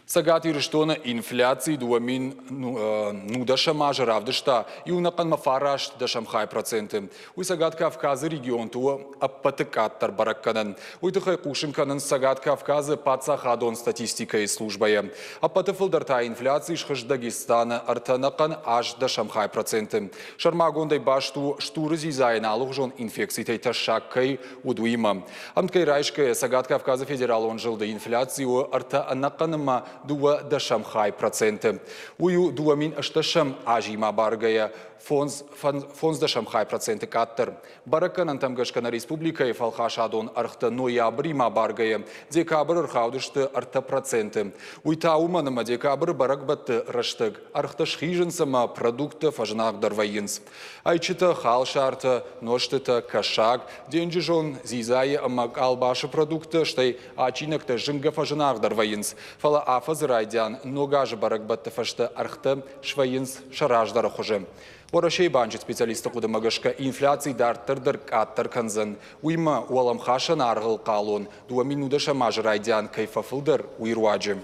Сагат ирштона инфляции дуамин нудаша мажаравдышта и унакан мафараш дашамхай проценты. Уй сагат Кавказы регион туа аппатыкаттар баракканан. Уй тыхай кушимканан сагат Кавказы пацахадон статистикой службая. Аппатыфылдарта инфляции шхыш Дагестана артанакан аж дашамхай проценты. Шармагондай башту штурзи зайналух жон инфекции ташаккай удуима. Амткай райшкая сагат Кавказы федерал он жил до инфляцию арта анаканама 2,5%. Ую 2,8 ажима баргая фонз 2,5% каттер. Баракан антамгашкана республика и фалхашадон архта ноябрима баргая. Декабр архаудышты арта проценты. Уйта уманама декабр баракбатты раштык. Архта шхиженсама продукты фажнак дарваинс. Айчита халшарта, ноштыта кашак. Денджижон зизае амак албаши продукты, штай ачинакта жинга фажнак дарваинс. Фала афазрайдян ногажи баракбатты фашта архта шваинс шараждара хуже. Орашей банчит специалисты кудамагашка инфляции дартырдыр каттыр канзан. Уйма уалам хашан аргыл калон. 2 минудаша мажрайдян кайфафылдыр уйруаджи.